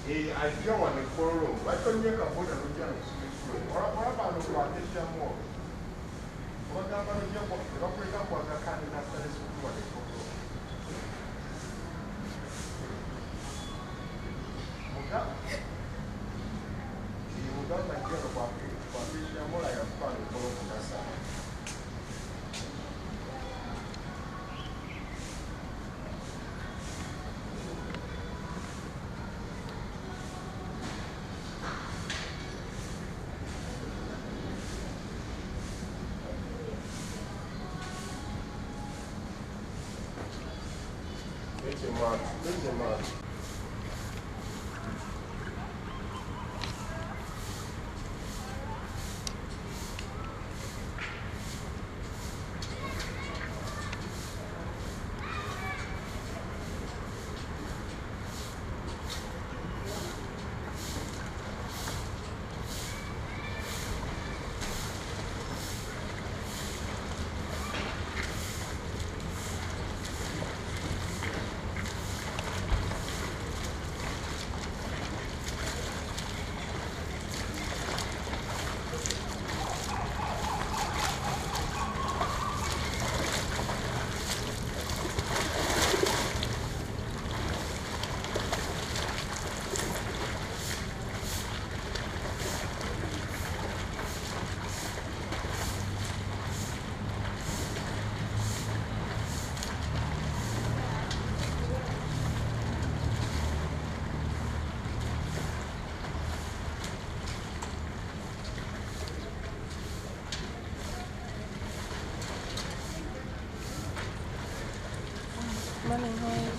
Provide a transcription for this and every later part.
I don't want to quarrel. Why don't you have one of the young? What about the one that you more? What about the young one? The operator was a kind of after this one. You don't like your body, but this is more like a fun for us. Bring them out. Morning, how are you?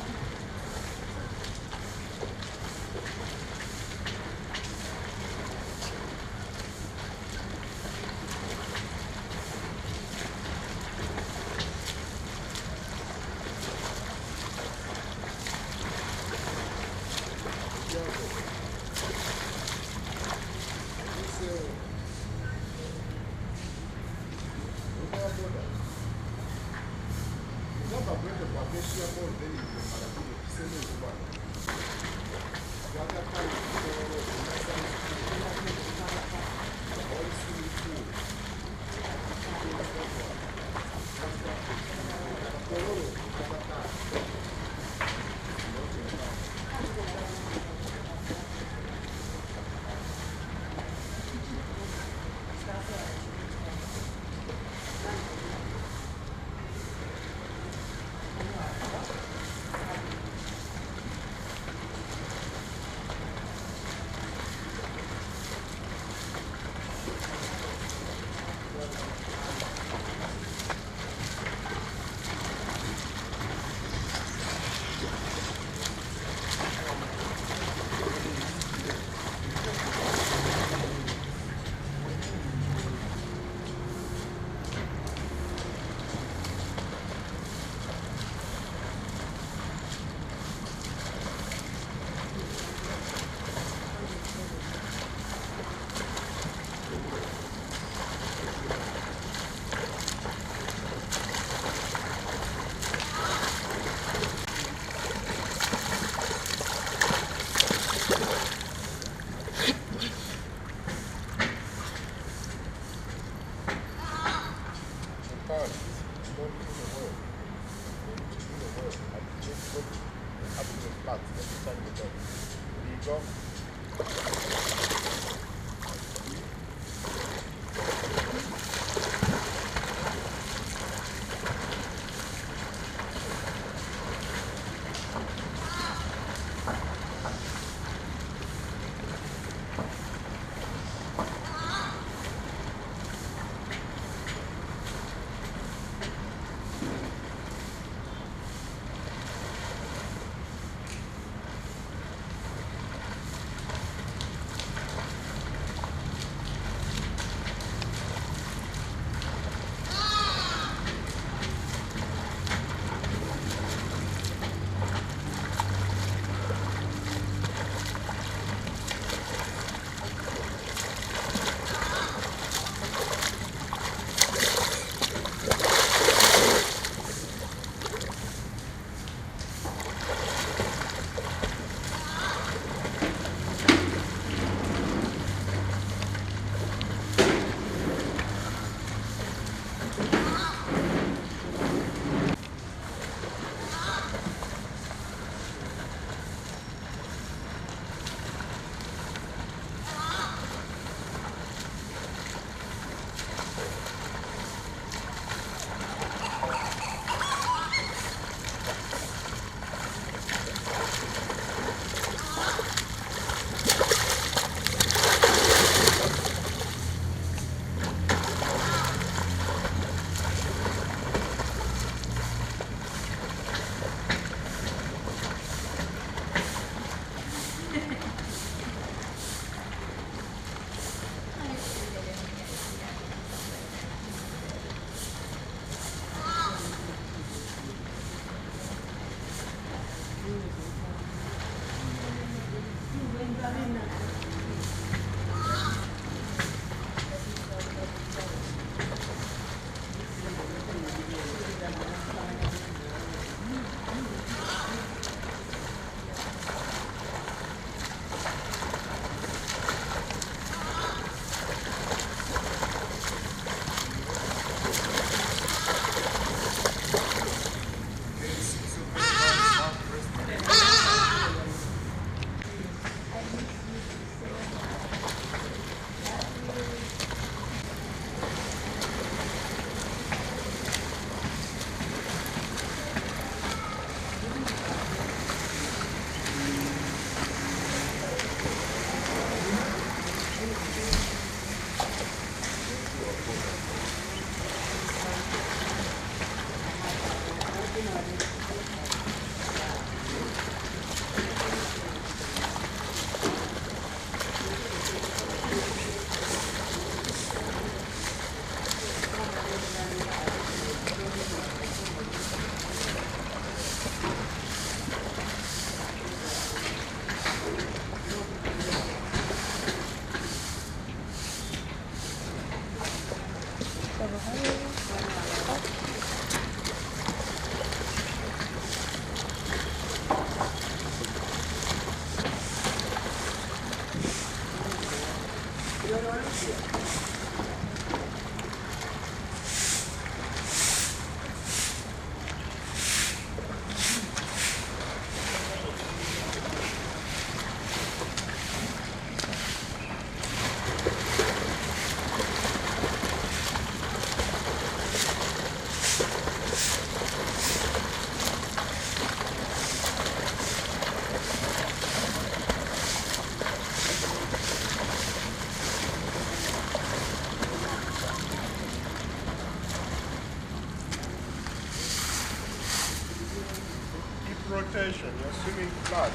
Rotation, you're swimming flat.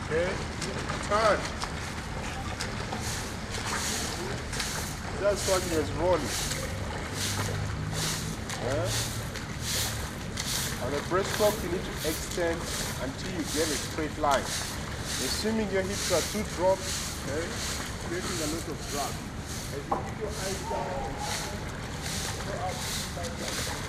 Okay? Turn. That's what is rolling. Yeah? On the breaststroke, you need to extend until you get a straight line. Assuming your hips are too dropped, okay? Creating a lot of drag. As you keep your eyes down, go up, like that.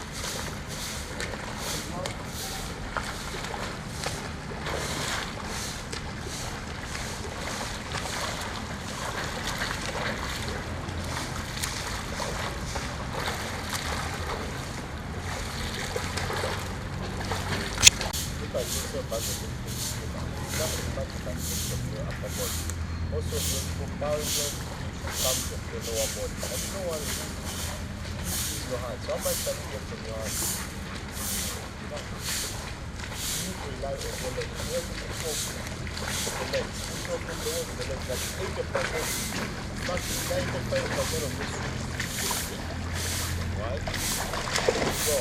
Also, the comparison comes from the lower body. And you don't want to use your hands. So how much can you get from your hands? You need to rely on your legs. You have to focus on the legs. You don't put the weight on the legs. Like 80%, maximum 95% of this is right? So,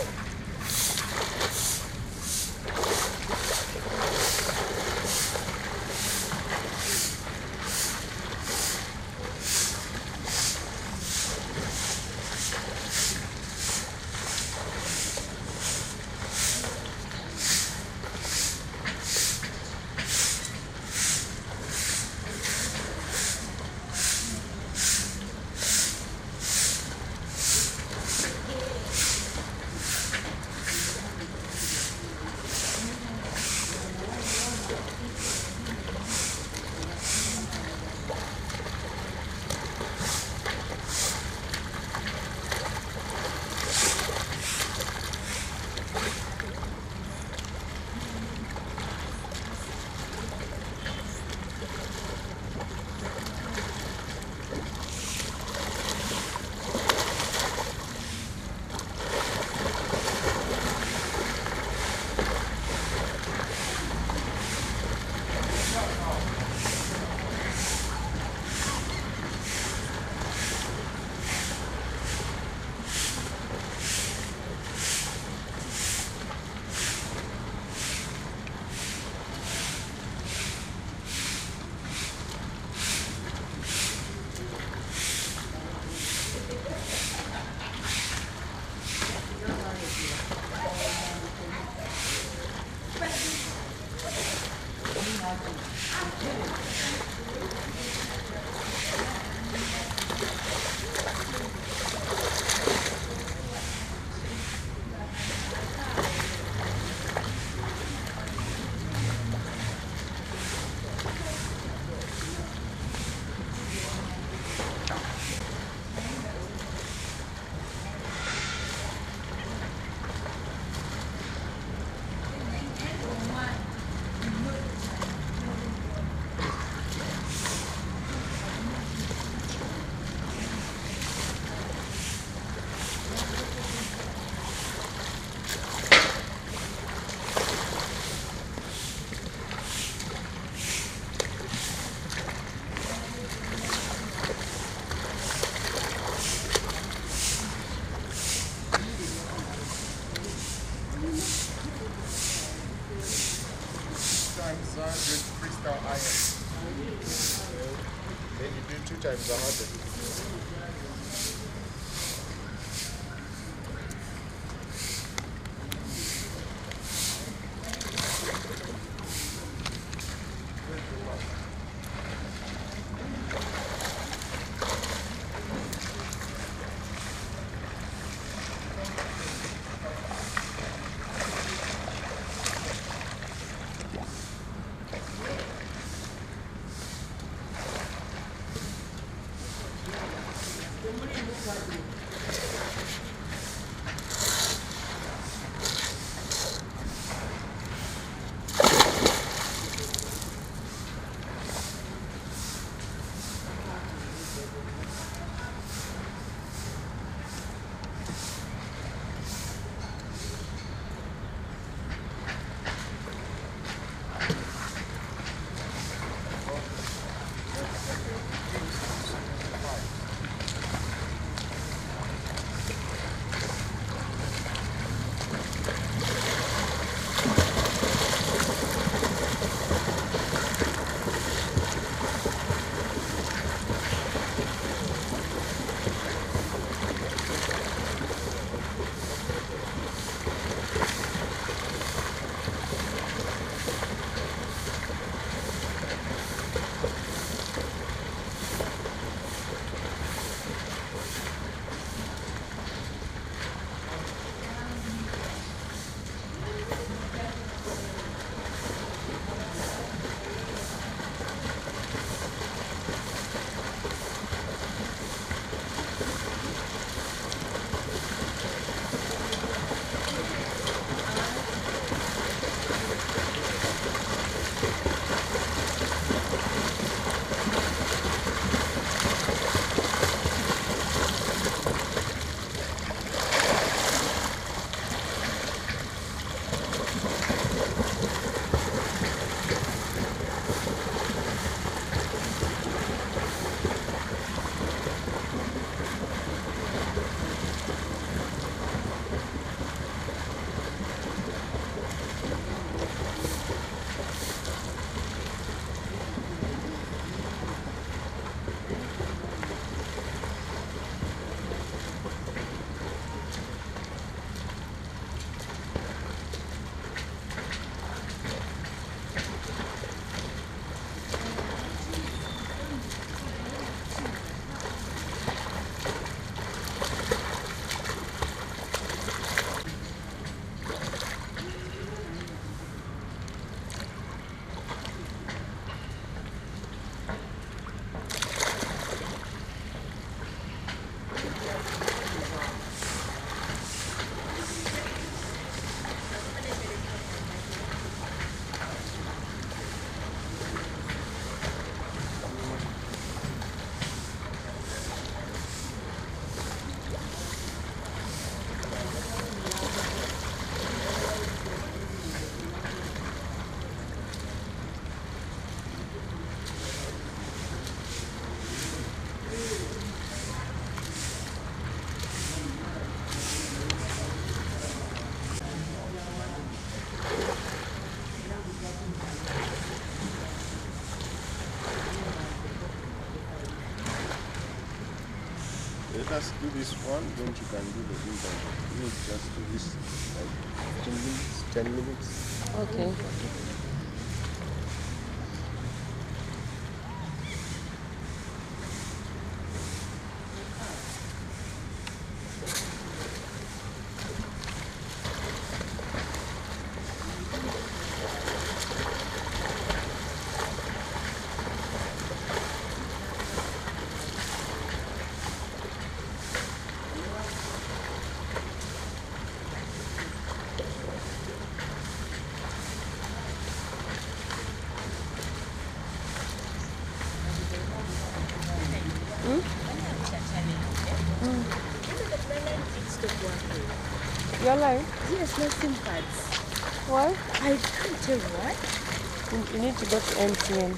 with crystal iron. Then you do 2 times 100. Let us do this one, then you can do the interview. You need just do this like 10 minutes. Okay. You're lying? Yes, no SIM cards. Why? I can't tell why. You need to go to MTN.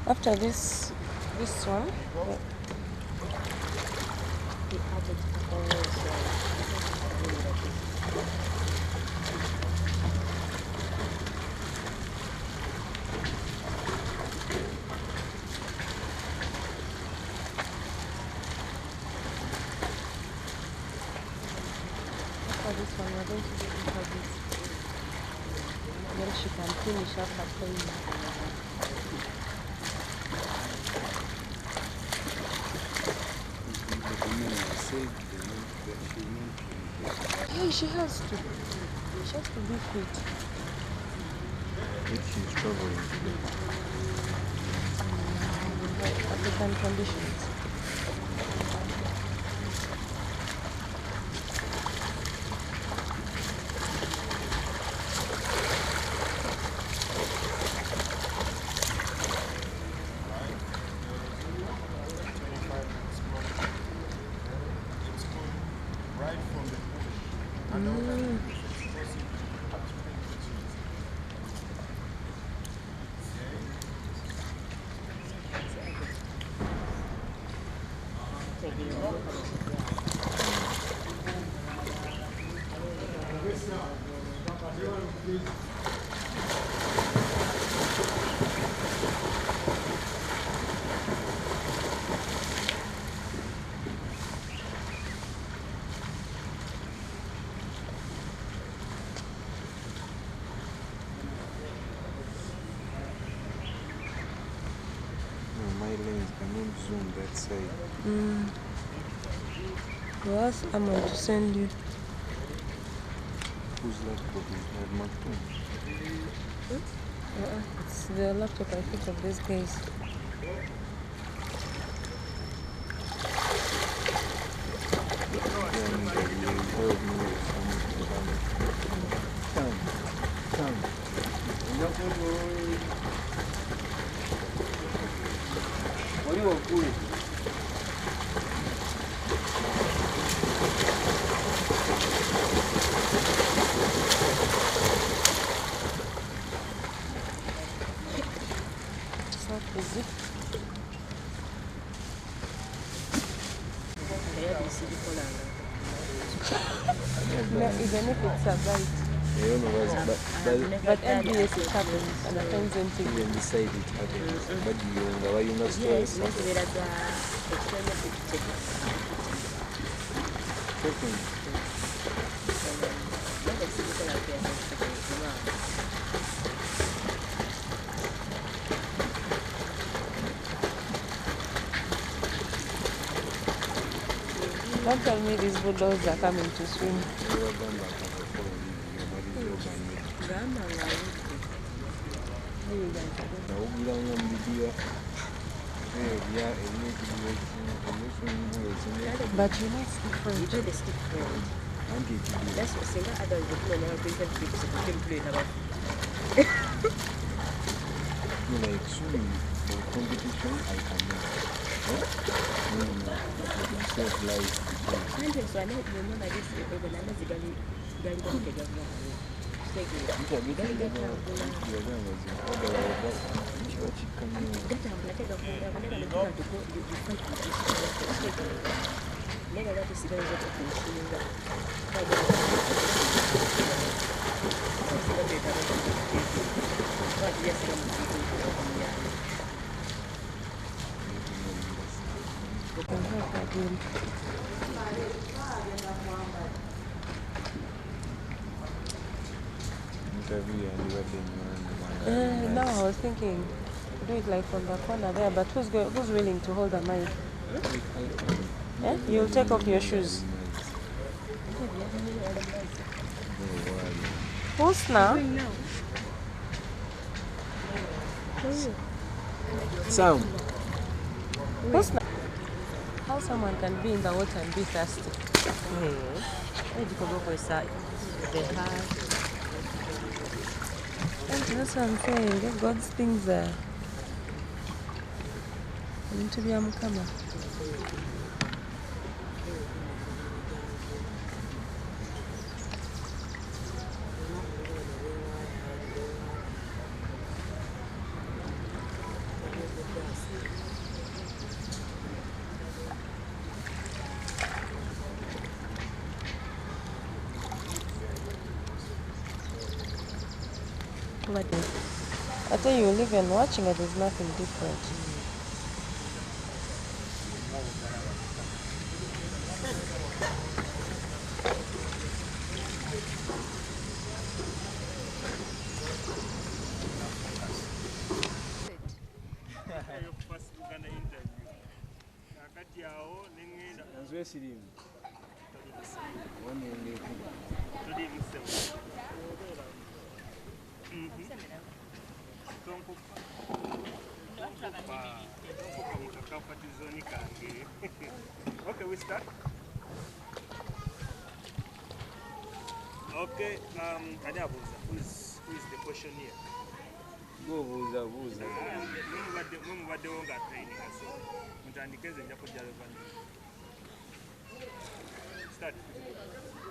After this one, The added also. after this one, we're going to do interviews. Then she can finish up her training. She has to. She has to be fit. If she's traveling today. African conditions. Right from the bush. And all that is possible to bring the cheese. My lens cannot zoom that side. Well, ask Amma to send you. Whose laptop is not marked on? It's the laptop I think of this case. It's not easy. No, even if it's a bite. But MBS it happens and offends anything. Even decide it happens. But you must stress. Don't tell me these bulldogs are coming to swim. But you know, stick French. Do the stick French. That's what saying that adult would know how to play about. Like swimming for competition, I cannot. Self life. And so I don't remember this organizing Now I was thinking, do it like from the corner there, but who's willing to hold the mic? Yeah? You'll take off your shoes. Husnah? Sam. Husnah? How someone can be in the water and be thirsty? That's what I'm saying. God's things are going to be a mukama. I tell you, even watching it is nothing different. One Okay, we start. Okay, Adabuza, who is the questionnaire? Buuza. Mubaddewo nga training so mutandike nze nja kujja levani. Start.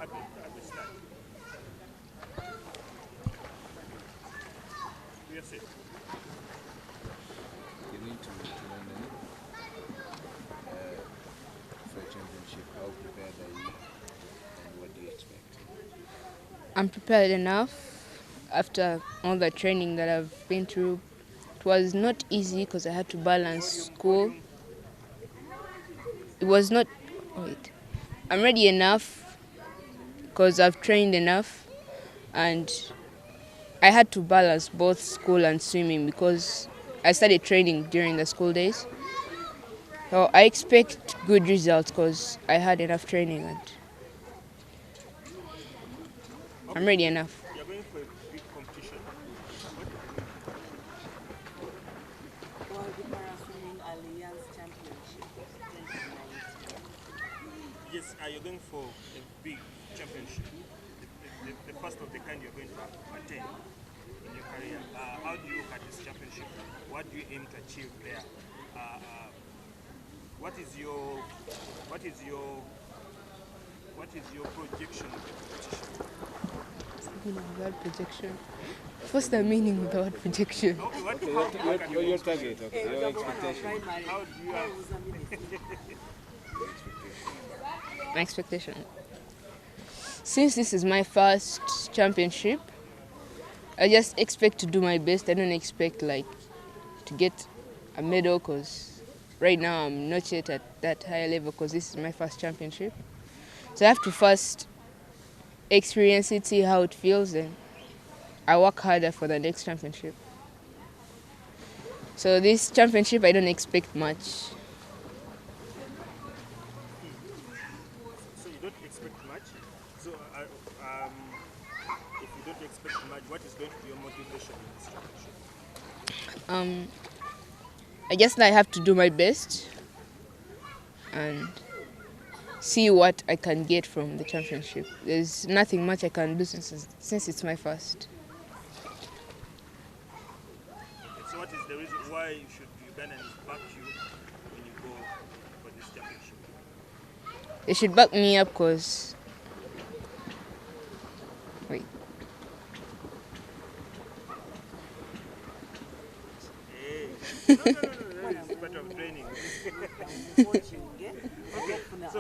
Abi start. Yes, sir. You need to London for a championship. How prepared are you and what do you expect? I'm prepared enough after all the training that I've been through. It was not easy because I had to balance school. It was not, wait. I'm ready enough because I've trained enough, and I had to balance both school and swimming because I started training during the school days. So I expect good results because I had enough training and I'm ready enough. You're going for a big competition. World Paraswimming Alliance Championship 2019. Yes, you're going for a big championship. The first of the kind you're going to attend in your career. How do you look at this championship? What do you aim to achieve there? What is your projection of the competition? Without projection. What's the meaning of the word projection? Your target, okay, your expectation. How do you have My expectation. Since this is my first championship, I just expect to do my best. I don't expect to get a medal because right now I'm not yet at that high level because this is my first championship. So I have to first experience it, see how it feels, and I work harder for the next championship. So this championship I don't expect much. So you don't expect much. So if you don't expect much, what is going to be your motivation in this championship? I guess I have to do my best and see what I can get from the championship. There's nothing much I can do since it's my first. So what is the reason why should Ugandans back you when you go for this championship? They should back me up because... Wait. Hey. No, it's part of training. So,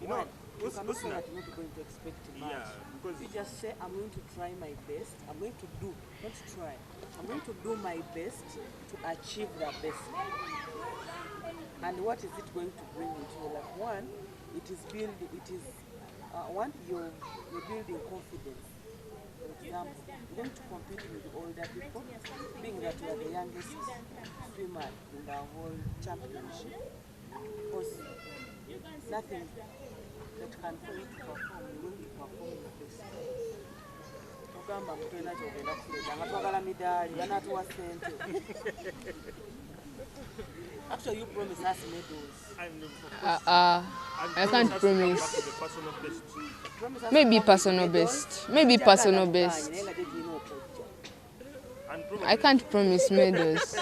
you know, You cannot say that you're not going to expect much. yeah, because You just say, I'm going to try my best. I'm going to do, not try. I'm going to do my best to achieve the best. And what is it going to bring into your life? One, you're building confidence. For example, you're going to compete with older people, being that you are the youngest swimmer in the whole championship. Because nothing that can for you to perform, you're going to perform your best. Ogamba mutwena kyogenda kuleeta nga twagala midaali banaatuwa ssente. Actually, you promised us medals. I can't promise. the personal best. Promise us Maybe medals. personal best. Maybe personal best. Naye nga gyegirina okujja. And probably, I can't promise medals.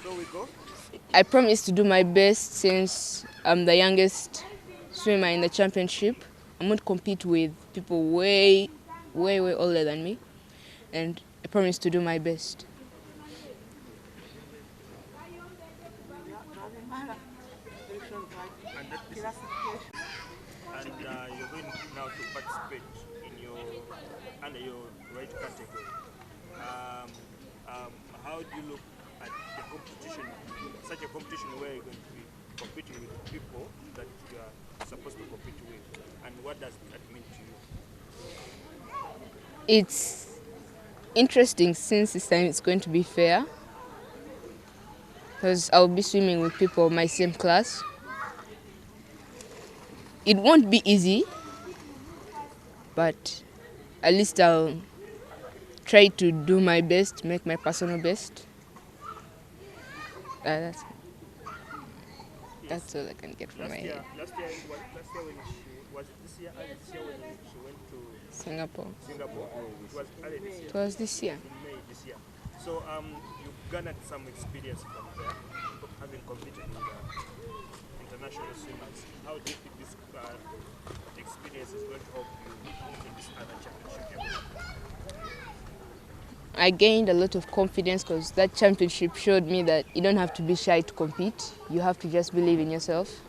so we go. I promise to do my best since I'm the youngest swimmer in the championship. I'm going to compete with people way older than me. And I promise to do my best. And you're going now to participate under your right category. How do you look at the competition, such a competition where you're going to be competing with people that you are supposed to compete with, and what does that mean to you? interesting since this time it's going to be fair. Because I'll be swimming with people of my same class. It won't be easy, but at least I'll try to do my best, make my personal best. That's all I can get from my head. Last year when she was it this year and this year when she went to Singapore. It was early this year. It was this year. In May this year. So you've garnered some experience from there, having competed with international swimmers. How do you think this experience is going to help you in this other championship? I gained a lot of confidence because that championship showed me that you don't have to be shy to compete. You have to just believe in yourself.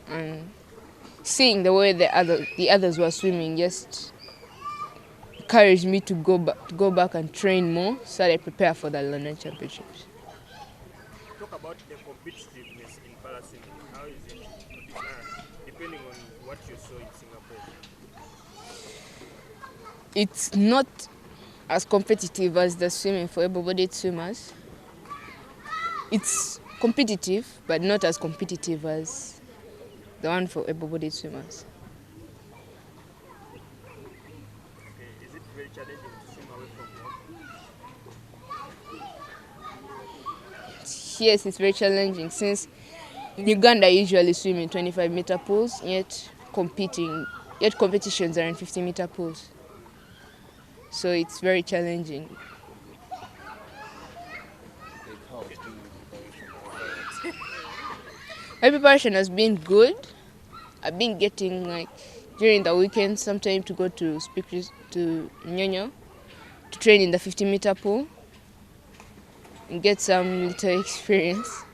And seeing the way the others were swimming just encouraged me to go back and train more so that I prepare for the London Championships. Talk about the competitiveness in paraswimming. How is it, depending on what you saw in Singapore? It's not as competitive as the swimming for able-bodied swimmers. It's competitive, but not as competitive as the one for able-bodied swimmers. Okay. Is it very challenging to swim away from home? Yes, it's very challenging since in Uganda I usually swim in 25-meter pools, yet competitions are in 50-meter pools. So it's very challenging. My preparation has been good. I've been getting during the weekend sometime to go to Nyonyo to train in the 50-meter pool and get some little experience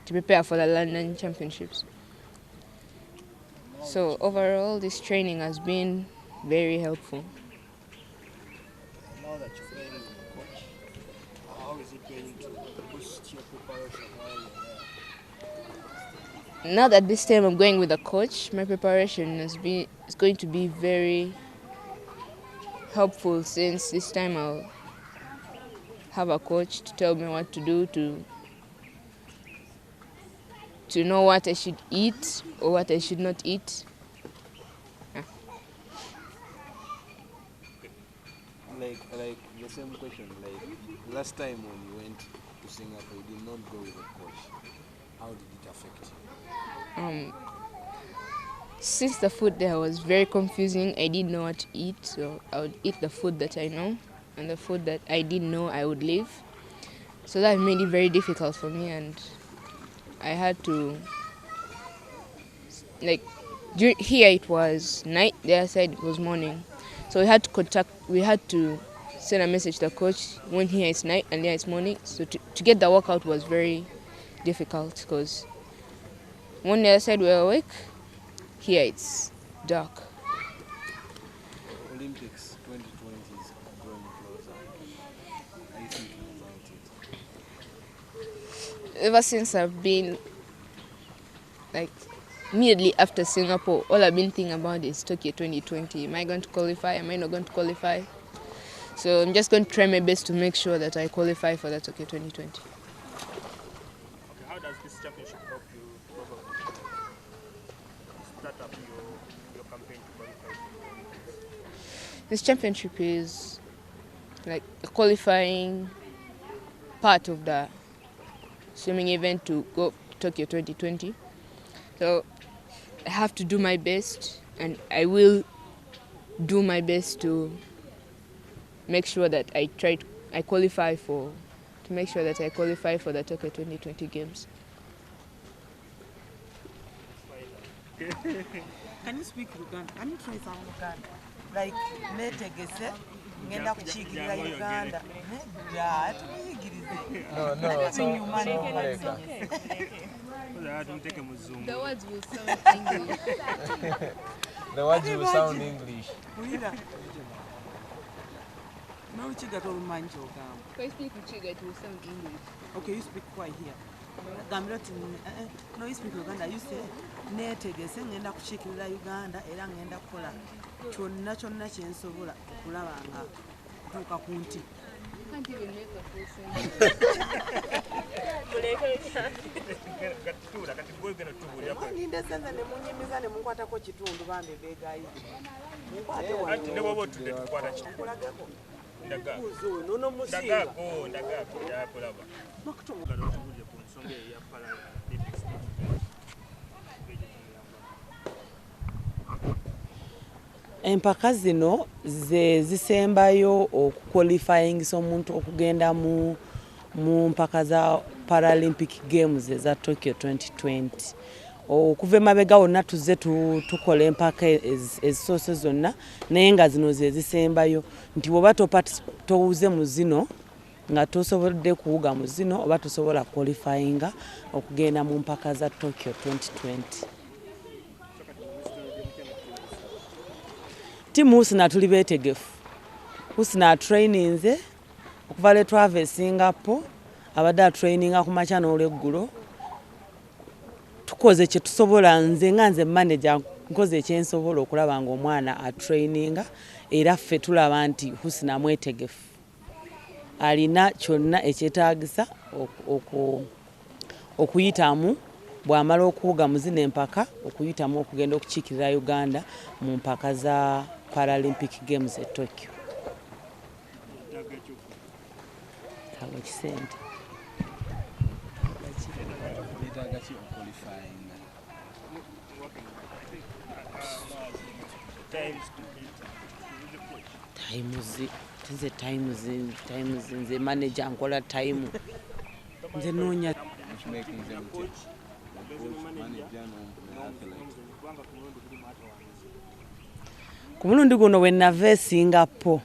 to prepare for the London Championships. So overall, this training has been very helpful. Now that you're playing with the coach, how is it going to boost your preparation while you're there? Now that this time I'm going with a coach, my preparation is going to be very helpful since this time I'll have a coach to tell me what to do, to know what I should eat or what I should not eat. Like the same question, like last time when you went to Singapore, you did not go with a coach. How did it affect you? Since the food there was very confusing, I didn't know what to eat, so I would eat the food that I know, and the food that I didn't know I would leave. So that made it very difficult for me, and I had to, here it was night, the other side it was morning. So we had to send a message to the coach when here it's night and there it's morning. So to get the workout was very difficult because when the other side we were awake, here it's dark. Olympics 2020 is drawing closer. How do you think about it? Ever since I've been immediately after Singapore, all I've been thinking about is Tokyo 2020. Am I going to qualify? Am I not going to qualify? So I'm just going to try my best to make sure that I qualify for the Tokyo 2020. Okay, how does this championship help you start up your campaign to qualify? This championship is like a qualifying part of the swimming event to go to Tokyo 2020. So I have to do my best, and I will do my best to make sure that I qualify for the Tokyo 2020 Games. Can you speak Uganda? Can you try some Uganda? Like, netegese, ngenda kuchigirira Uganda. Yeah, tumiyigirize. No, so The words will sound English. the words will sound English. No, Chiga told me to come. If I speak Uchiga, it will sound English. Okay, you speak quite here. No, you speak Uganda. You say, netegese ngenda kuchigirira Uganda era ngenda kukola kyonna kyensobola okulaba nga okutuuka ku nti. Can't even make a full sentence. Ninde senze ne munyimiza ne munkwatako kitundu bambe beegayi. Munkwate Anti ne bwoba otudde tukwata kitundu. kulagako. Ndagaako. Kuzo nono musinga. Ndagaako yakulaba. Makutumu. Nga n'otubulire ku nsonga eya Paralympics. Empaka zino ze zisembayo okuqualifyingisa omuntu okugenda mu mpaka za Paralympic Games eza Tokyo 2020. Okuva emabega wonna tuzze tukola empaka ezisoose zonna naye nga zino ze zisembayo nti bw'oba towuze mu zino nga tosobodde kuwuga mu zino oba tosobola qualifyinga okugenda mu mpaka za Tokyo 2020. Timu Husnah tuli beetegefu. Husnah traininze okuva le twava e Singapore abadde atraininga ku makya n'olweggulo. Tukoze kye tusobola nze nga nze manager nkoze ekyensobola okulaba nga omwana atraininga era ffe tulaba nti Husnah mwetegefu. Alina kyonna ekyetaagisa okuyitamu bw'amala okuwuga mu zino empaka okuyitamu okugenda okukiikirira Uganda mu mpaka za Paralympic Games e Tokyo. Kago kisente. Times nze manager nkola time. Nze noonya ku mulundi guno we nava e Singapore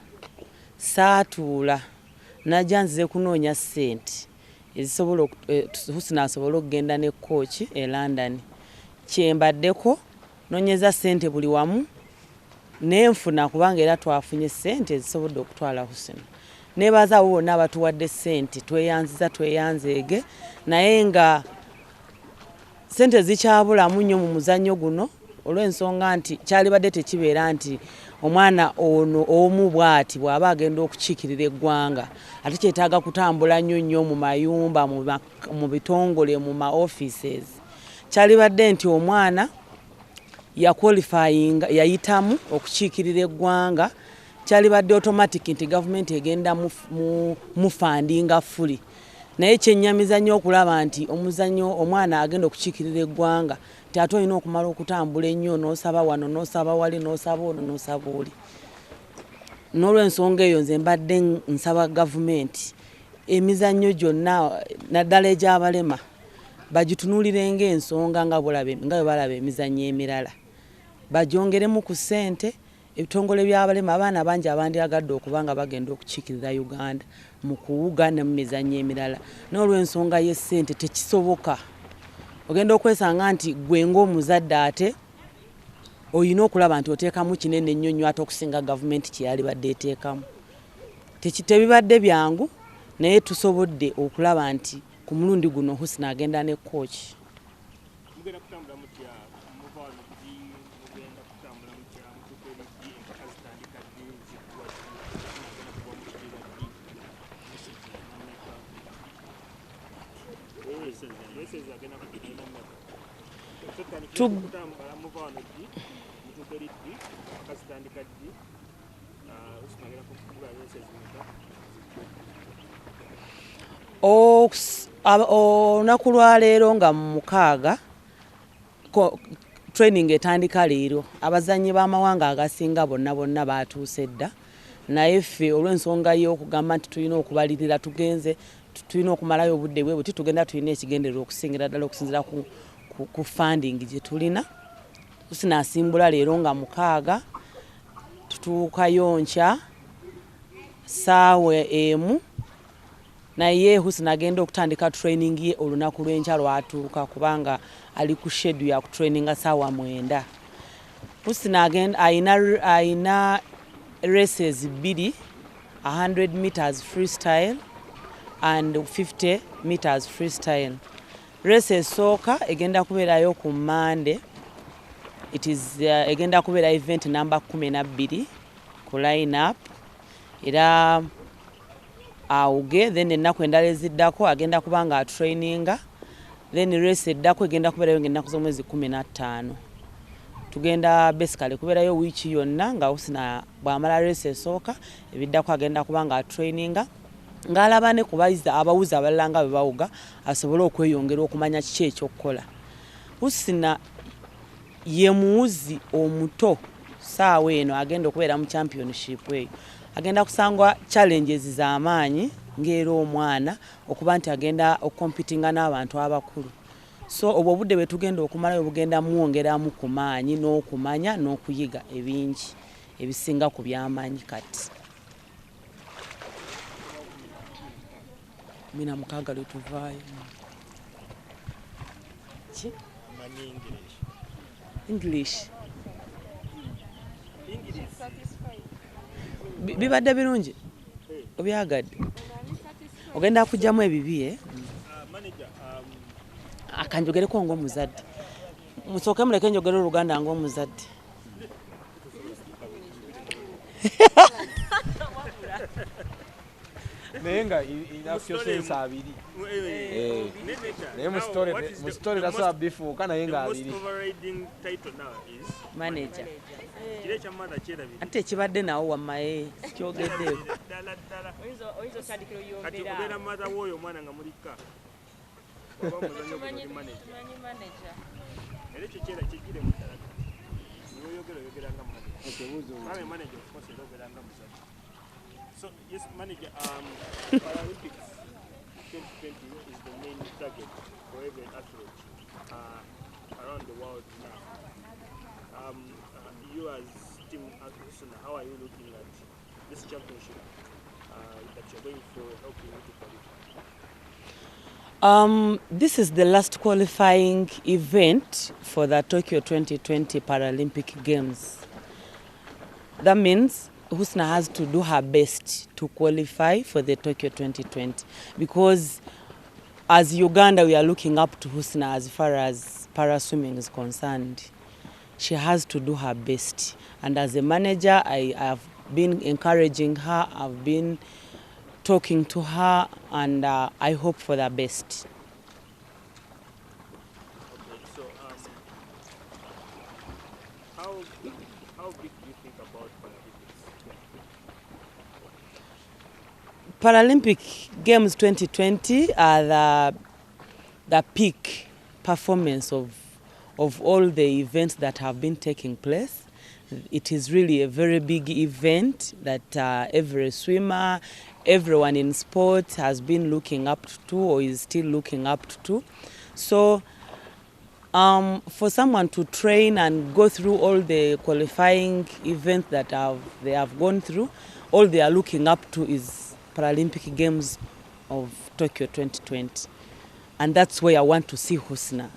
saatuula najja nzize kunoonya ssente ezisobola Husnah asobole okugenda ne coach e London. Kyembaddeko noonyeza ssente buli wamu nenfuna kubanga era twafunye ssente ezisobodde okutwala Husnah. Neebaza abo bonna abatuwadde ssente tweyanzeege naye nga ssente zikyabulamu nnyo mu muzannyo guno olw'ensonga nti kyalibadde tekibeera nti omwana ono omu bw'ati bw'aba agenda okukiikirira eggwanga ate kyetaaga kutambula nnyo mu mayumba mu bitongole mu ma offices. Kyalibadde nti omwana yaqualifyinga yayitamu okukiikirira eggwanga kyalibadde automatic nti gavumenti egenda mufandinga fully. Naye kyennyamiza nnyo okulaba nti omuzannyo omwana agenda okukiikirira eggwanga nti ate olina okumala okutambula ennyo n'osaba wano n'osaba wali n'osaba ono n'osaba oli. N'olw'ensonga eyo nze mbadde nsaba gavumenti emizannyo gyonna naddala egy'abalema bagitunuulire ng'ensonga nga bwe balaba emizannyo emirala. Bagyongeremu ku ssente ebitongole by'abalema abaana bangi abandyagadde okuba nga bagenda okukiikirira Uganda mu kuwuga ne mu mizannyo emirala. N'olw'ensonga y'essente tekisoboka. Ogenda okwesanga nti gwe ng'omuzadde ate olina okulaba nti oteekamu kinene nnyo ate okusinga gavumenti kye yalibadde eteekamu. Tebibadde byangu naye tusobodde okulaba nti ku mulundi guno Husnah agenda ne coach. Olunaku lwa leero nga mu 6 training etandika leero. Abazannyi b'amawanga agasinga bonna baatuuse dda naye ffe olw'ensonga y'okugamba nti tulina okubalirira tugenze tulina okumalayo obudde bwe buti tugenda tulina ekigendererwa okusingira ddala okusinzira ku funding gye tulina. Husnah asimbula leero nga 6 tutuukayo nkya ssaawa emu naye Husnah agenda okutandika training ye olunaku lw'enkya lwatuuka kubanga ali ku schedule ya kutraininga ssaawa 9. Husnah ayina races 2, 100 meters freestyle and 50 meters freestyle. Race esooka egenda kubeerayo ku Monday. It is egenda kubeera event number 12 ku line up era awuge, then ennaku endala eziddako agenda kuba nga atraininga, then race eddako egenda kubeerayo ng'ennaku z'omwezi 15. Tugenda basically kubeerayo wiiki yonna nga Husnah bw'amala race esooka, ebiddako agenda kuba nga atraininga, ng'alaba ne ku abawuzi abalala nga bwe bawuga asobole okweyongera okumanya kiki ekyokukola. Husnah ye muwuzi omuto saawa eno agenda okubeera mu championship eyo. Agenda kusangwa challenges z'amaanyi ng'era omwana okuba nti agenda okompitinga n'abantu abakulu. So obwo obudde bwe tugenda okumalayo bugenda mwongeramu ku maanyi n'okumanya n'okuyiga ebingi ebisinga ku by'amaanyi kati. Mina mukaaga lwe tuvaayo. Ki? English. Bibadde birungi? Obyagadde? Ogenda kujjamu ebibi, akanjogereko ng'omuzadde. Musooke muleke njogera Oluganda ng'omuzadde. naye nga inafyo sense abiri. Naye mu story tasobola bifuuka naye nga abiri. Manager. Ate ekibadde naawo wammaye sikyogeddeyo. Kati okubeera mother w'oyo omwana nga mulikka. Era ekyo kyera kigire mu ddala. Oyogera nga manager. Manager of course oyogera nga musajja. So yes, manager, Paralympics 2020 is the main target for every athlete around the world now. You as team Husnah, how are you looking at this championship that you're going for, helping you to qualify? This is the last qualifying event for the Tokyo 2020 Paralympic Games. That means Husnah has to do her best to qualify for the Tokyo 2020 because as Uganda we are looking up to Husnah as far as para-swimming is concerned. She has to do her best, and as a manager I have been encouraging her, I've been talking to her, and I hope for the best. Okay, so how big do you think about Paralympics? Paralympic Games 2020 are the peak performance of all the events that have been taking place. It is really a very big event that every swimmer, everyone in sport has been looking up to or is still looking up to. So for someone to train and go through all the qualifying events that they have gone through, all they are looking up to is Paralympic Games of Tokyo 2020. And that's where I want to see Husnah.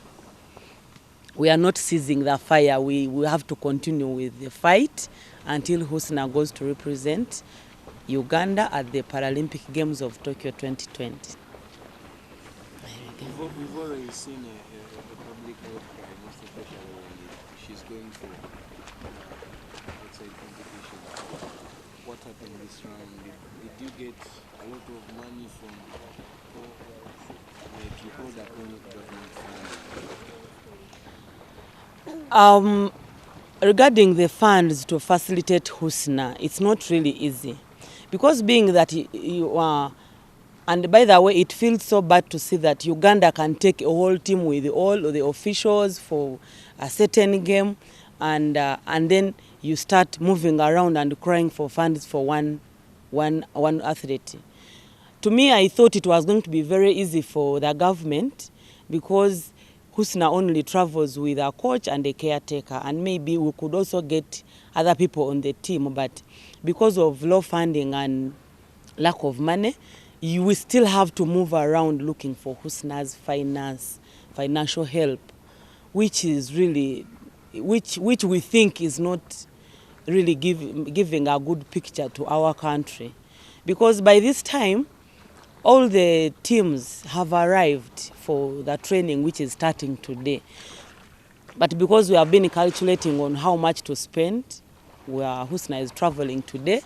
We are not seizing the fire. We have to continue with the fight until Husnah goes to represent Uganda at the Paralympic Games of Tokyo 2020. We've already seen a public outcry, most especially when she's going for outside competition. What happened this round? Did you get a lot of money from the government funding? Regarding the funds to facilitate Husnah, it's not really easy. Because being that you are, and by the way, it feels so bad to see that Uganda can take a whole team with all of the officials for a certain game, and then you start moving around and crying for funds for one athlete. To me, I thought it was going to be very easy for the government because Husnah only travels with a coach and a caretaker, and maybe we could also get other people on the team, but because of low funding and lack of money, you will still have to move around looking for Husnah's financial help, which is really, which we think is not really giving a good picture to our country. Because by this time, all the teams have arrived for the training which is starting today. But because we have been calculating on how much to spend, where Husnah is traveling today,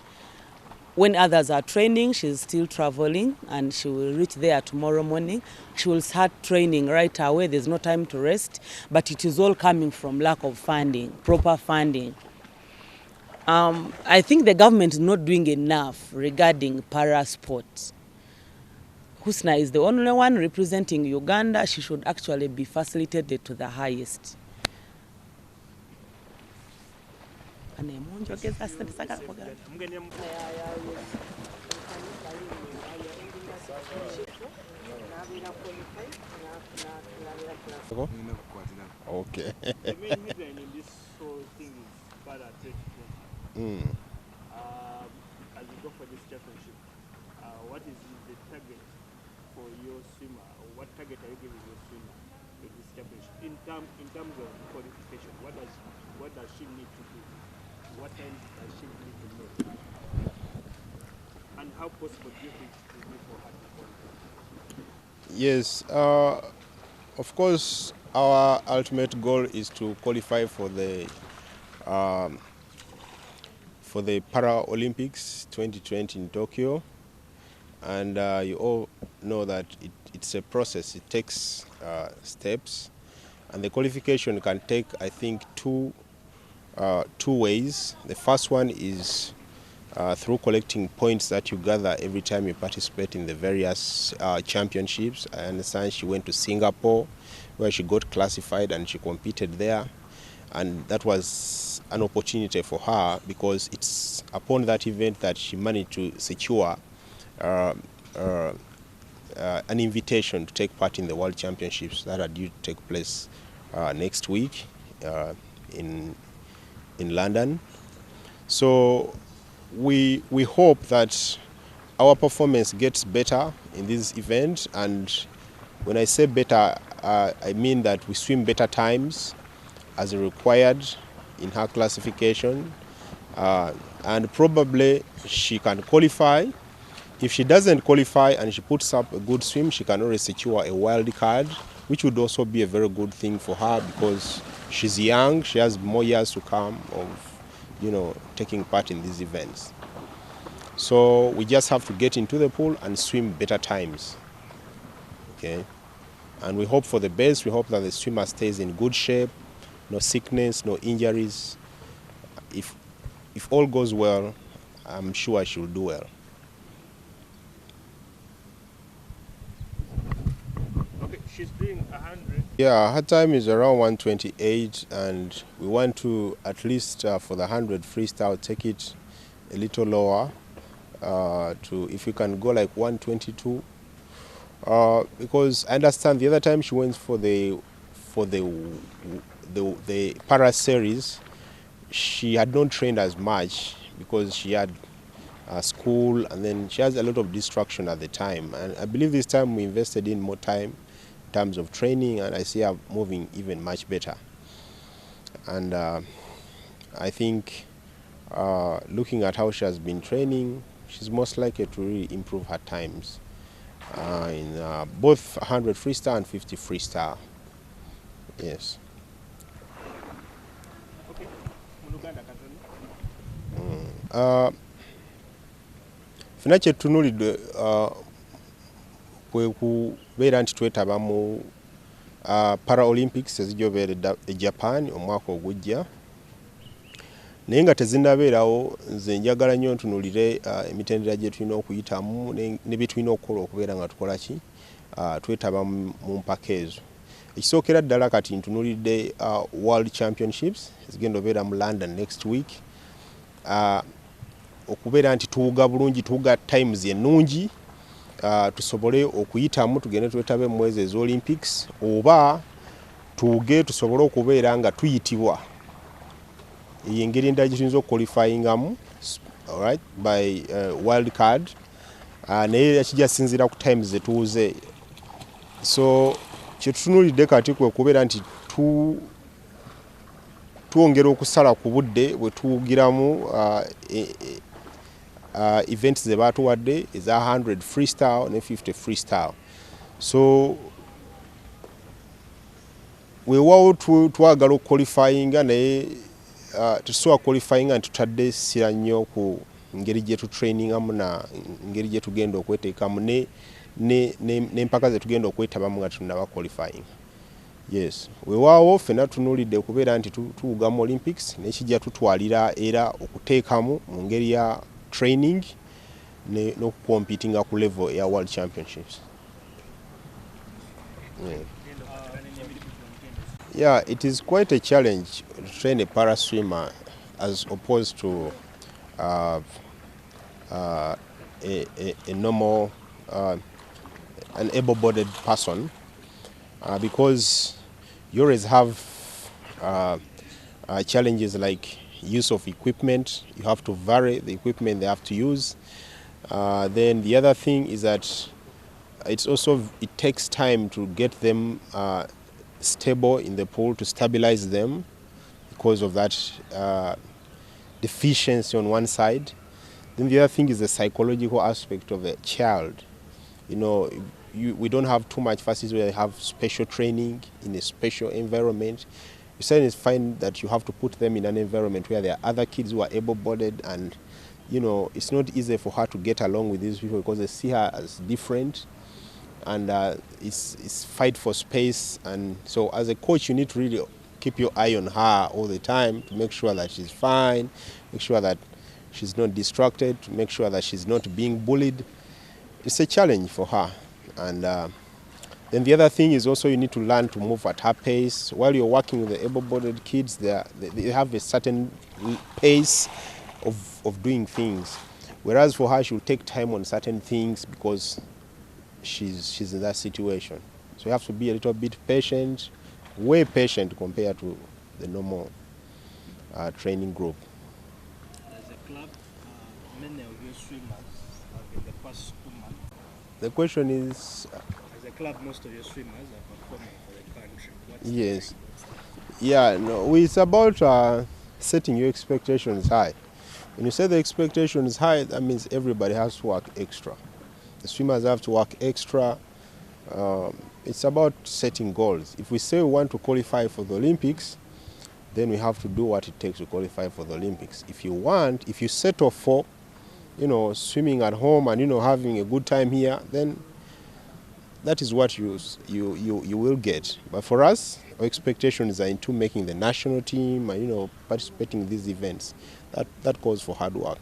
when others are training, she's still traveling, and she will reach there tomorrow morning. She will start training right away. There's no time to rest, but it is all coming from lack of funding, proper funding. I think the government is not doing enough regarding para sports. Husnah is the only one representing Uganda. She should actually be facilitated to the highest. Okay. The main headline in this whole thing is para athletic. As you go for this championship, what is the target for your swimmer, or what target are you giving your swimmer in this championship? In terms of qualification, what does she need to do? What time does she need to make? And how possible do you think it will be for her to qualify? Yes, of course, our ultimate goal is to qualify for the Paralympics 2020 in Tokyo. And you all know that it's a process. It takes steps, and the qualification can take, I think, two ways. The first one is through collecting points that you gather every time you participate in the various championships. I understand she went to Singapore, where she got classified and she competed there, and that was an opportunity for her, because it's upon that event that she managed to secure an invitation to take part in the World Championships that are due to take place next week in London. So we hope that our performance gets better in this event, and when I say better, I mean that we swim better times as required in her classification, and probably she can qualify. If she doesn't qualify and she puts up a good swim, she can already secure a wild card, which would also be a very good thing for her, because she's young, she has more years to come of, taking part in these events. So we just have to get into the pool and swim better times. Okay? And we hope for the best. We hope that the swimmer stays in good shape, no sickness, no injuries. If all goes well, I'm sure she'll do well. Okay, she's doing 100. Yeah, her time is around 128, and we want to, at least for the 100 freestyle, take it a little lower, to, if we can go like 122, because I understand the other time she went for the para series, she had not trained as much because she had school, and then she has a lot of distraction at the time. And I believe this time we invested in more time in terms of training, and I see her moving even much better. And I think looking at how she has been training, she's most likely to really improve her times in both 100 freestyle and 50 freestyle. Yes. Okay. Fina kyetunuulidde kwe kubeera nti twetaba mu Paralympics ezijja obeera e Japan omwaka ogujja, naye nga tezinnabeerawo. Nze njagala nnyo ntunuulire emitendera gye tulina okuyitamu ne bye tulina okukola okubeera nga tukola ki, twetaba mu mpaka ezo. Ekisookera ddala kati ntunuulidde World Championships ezigenda obeera mu London next week, okubeera nti tuwuga bulungi, tuwuga times ennungi, tusobole okuyitamu tugende twetabe mu mwezi eza Olympics, oba tuwuge tusobole okubeera nga tuyitibwa. Eyo engeri endala gye tuyinza okuqualifyingamu, alright, by wild card, naye kijja sinziira ku times ze tuwuze. So kyetutunuulidde kati kwe kubeera nti twongera okusala ku budde bwe tuwugiramu events ze baatuwadde eza 100 freestyle ne 50 freestyle. So weewaawo twagala okuqualifyinga, naye tetusobola qualifyinga nti tutadde essira nnyo ngeri gye tutrainingamu na ngeri gye tugenda okweteekamu n'empaka ze tugenda okwetabamu nga tunaba qualifying. Yes, weewaawo ffenna tunuulidde okubeera nti tuwuga mu Olympics n'ekijja tutwalira era okuteekamu mu ngeri ya training n'okukompitinga ku level ya World Championships. Yeah, it is quite a challenge to train a para swimmer as opposed to a normal, an able-bodied person, because you always have challenges like use of equipment. You have to vary the equipment they have to use. Then the other thing is that it takes time to get them stable in the pool, to stabilize them because of that deficiency on one side. Then the other thing is the psychological aspect of the child. You know, we don't have too much facilities where they have special training in a special environment. You suddenly find that you have to put them in an environment where there are other kids who are able-bodied, and you know, it's not easy for her to get along with these people because they see her as different, and it's fight for space. And so as a coach, you need to really keep your eye on her all the time to make sure that she's fine, make sure that she's not distracted, to make sure that she's not being bullied. It's a challenge for her. And then the other thing is also you need to learn to move at her pace. While you're working with the able-bodied kids, they have a certain pace of doing things. Whereas for her, she'll take time on certain things because she's in that situation. So you have to be a little bit patient, way patient compared to the normal training group. As a club, many of your swimmers have in the past 2 months. The question is... As a club, most of your swimmers are performing for the country. Yes. Yeah, no, it's about setting your expectations high. When you set the expectations high, that means everybody has to work extra. The swimmers have to work extra. It's about setting goals. If we say we want to qualify for the Olympics, then we have to do what it takes to qualify for the Olympics. If you settle for, you know, swimming at home and, you know, having a good time here, then that is what you will get. But for us, our expectations are into making the national team and, you know, participating in these events. That calls for hard work.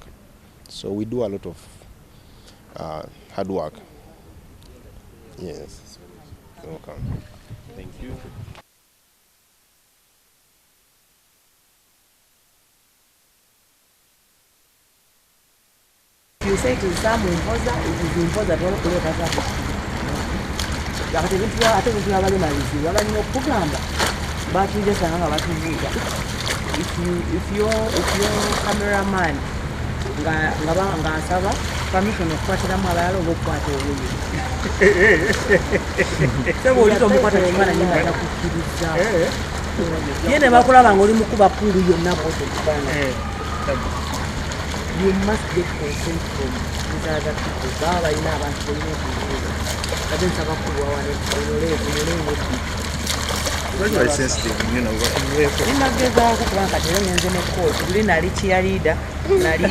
So we do a lot of hard work. Yes. Welcome. Thank you. You say it is some imposer, it is imposer to all of us. Yakati vitu ate vitu abali malizi wala nyo kugamba but you just hanga batuvuga if your cameraman nga asaba permission okukwatira mu abalala obukwata obuyi sebo olito mukwata kimana nyinga ya kukkiriza yene bakulaba nga oli mukuba pulu yonna bote kibana you must get consent from these other people. Baba ina abantu bolina okubuuza ate nsaba kuwawane Very sensitive, you know. Ninagezaako kubanga tere ngenze ne coach buli nali cheerleader nali